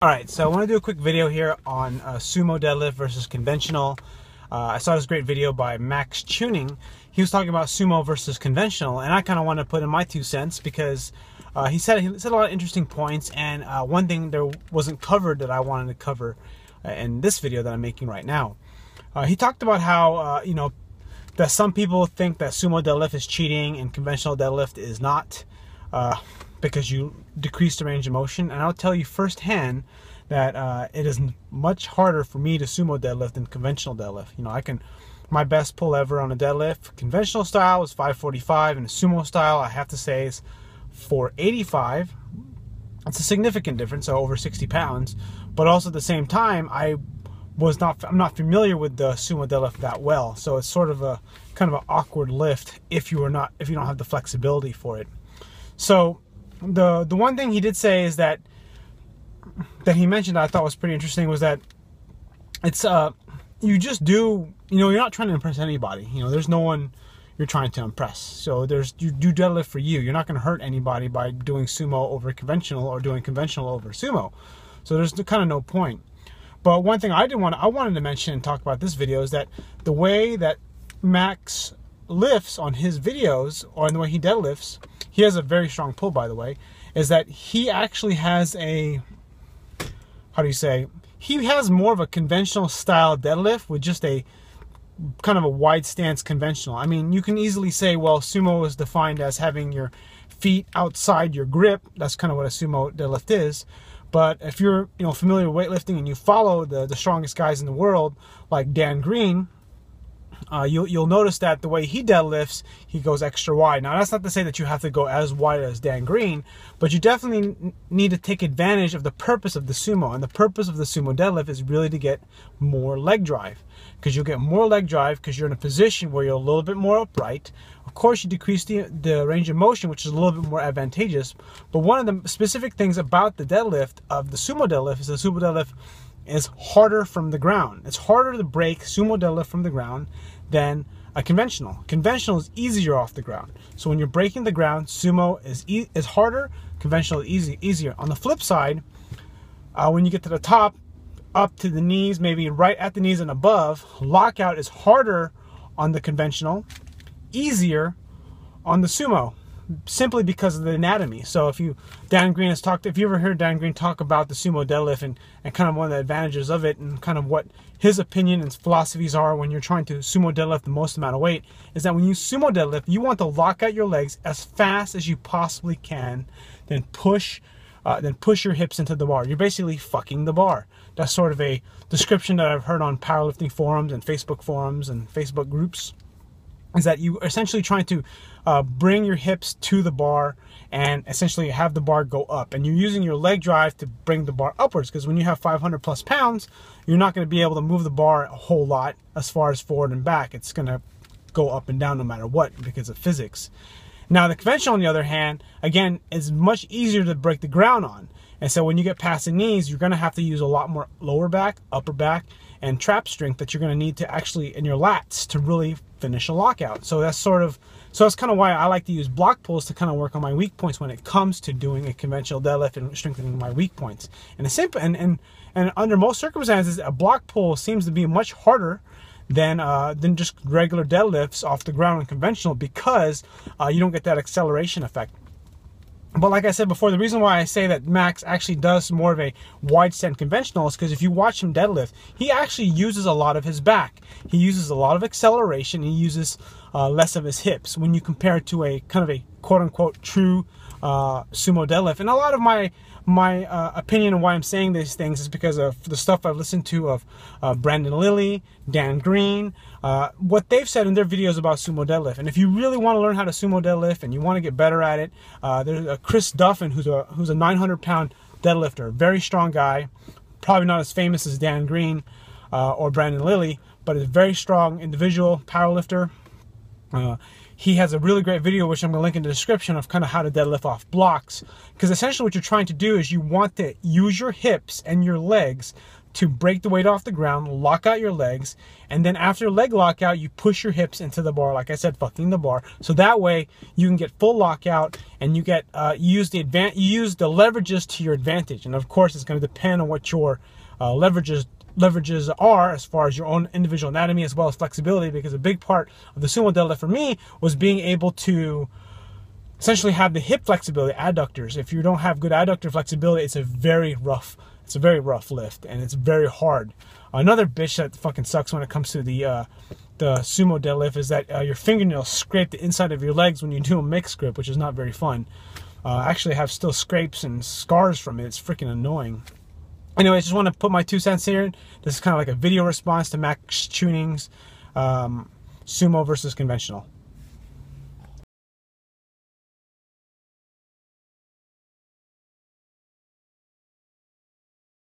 Alright, so I want to do a quick video here on sumo deadlift versus conventional. I saw this great video by Max Tuning. He was talking about sumo versus conventional, and I kind of want to put in my 2 cents because he said a lot of interesting points, and one thing there wasn't covered that I wanted to cover in this video that I'm making right now. He talked about how that some people think that sumo deadlift is cheating and conventional deadlift is not, because you decrease the range of motion. And I'll tell you firsthand that it is much harder for me to sumo deadlift than conventional deadlift. My best pull ever on a deadlift, conventional style, is 545, and a sumo style, I have to say, is 485. It's a significant difference, so over 60 pounds. But also at the same time, I'm not familiar with the sumo deadlift that well, so it's sort of a kind of an awkward lift if you don't have the flexibility for it. So the one thing he did say is that he mentioned that I thought was pretty interesting was that it's you just do, you're not trying to impress anybody. There's no one you're trying to impress. So you do deadlift for you. You're not going to hurt anybody by doing sumo over conventional or doing conventional over sumo. So there's kind of no point. But one thing I wanted to mention and talk about this video is that the way that Max lifts on his videos, or in the way he deadlifts, he has a very strong pull, by the way, is that he actually has a, he has more of a conventional style deadlift with just a kind of a wide stance conventional. I mean, you can easily say, well, sumo is defined as having your feet outside your grip. That's kind of what a sumo deadlift is. But if you're familiar with weightlifting and you follow the strongest guys in the world, like Dan Green, you'll notice that the way he deadlifts, he goes extra wide. Now, that's not to say that you have to go as wide as Dan Green, but you definitely need to take advantage of the purpose of the sumo. And the purpose of the sumo deadlift is really to get more leg drive, because you'll get more leg drive because you're in a position where you're a little bit more upright. Of course, you decrease the range of motion, which is a little bit more advantageous. But one of the specific things about the deadlift of the sumo deadlift is the sumo deadlift is harder from the ground. It's harder to break sumo deadlift from the ground than a conventional. Conventional is easier off the ground. So when you're breaking the ground, sumo is harder, conventional is easier. On the flip side, when you get to the top, up to the knees, maybe right at the knees and above, lockout is harder on the conventional, easier on the sumo, simply because of the anatomy. So if you ever heard Dan Green talk about the sumo deadlift and kind of one of the advantages of it and kind of what his opinion and philosophies are when you're trying to sumo deadlift the most amount of weight, is that when you sumo deadlift, you want to lock out your legs as fast as you possibly can, then push your hips into the bar. You're basically fucking the bar. That's sort of a description that I've heard on powerlifting forums and Facebook groups, is that you are essentially trying to bring your hips to the bar and essentially have the bar go up. And you're using your leg drive to bring the bar upwards, because when you have 500 plus pounds, you're not going to be able to move the bar a whole lot as far as forward and back. It's going to go up and down no matter what because of physics. Now, the conventional, on the other hand, again, is much easier to break the ground on. And so when you get past the knees, you're going to have to use a lot more lower back, upper back, and trap strength that you're going to need to actually, in your lats, to really finish a lockout. So that's kind of why I like to use block pulls to kind of work on my weak points when it comes to doing a conventional deadlift and strengthening my weak points. And under most circumstances, a block pull seems to be much harder than just regular deadlifts off the ground and conventional, because you don't get that acceleration effect. But like I said before, the reason why I say that Max actually does more of a wide stand conventional is because if you watch him deadlift, he actually uses a lot of his back. He uses a lot of acceleration. He uses less of his hips when you compare it to a kind of a quote-unquote true sumo deadlift. And a lot of my opinion on why I'm saying these things is because of the stuff I've listened to of Brandon Lilly, Dan Green, what they've said in their videos about sumo deadlift. And if you really want to learn how to sumo deadlift and you want to get better at it, there's Chris Duffin, who's a 900-pound deadlifter, very strong guy, probably not as famous as Dan Green or Brandon Lilly, but is a very strong individual powerlifter. he has a really great video, which I'm going to link in the description, of kind of how to deadlift off blocks. Because essentially what you're trying to do is you want to use your hips and your legs to break the weight off the ground, lock out your legs, and then after leg lockout, you push your hips into the bar, like I said, fucking the bar. So that way you can get full lockout, and you get you use the leverages to your advantage. And of course, it's going to depend on what your leverages are as far as your own individual anatomy as well as flexibility, because a big part of the sumo deadlift for me was being able to essentially have the hip flexibility, adductors. If you don't have good adductor flexibility, it's a very rough lift, and it's very hard. Another bitch that fucking sucks when it comes to the sumo deadlift is that your fingernails scrape the inside of your legs when you do a mixed grip, which is not very fun. I actually have still scrapes and scars from it. It's freaking annoying. Anyway, I just want to put my 2 cents here. This is kind of like a video response to Max Tuning's sumo versus conventional.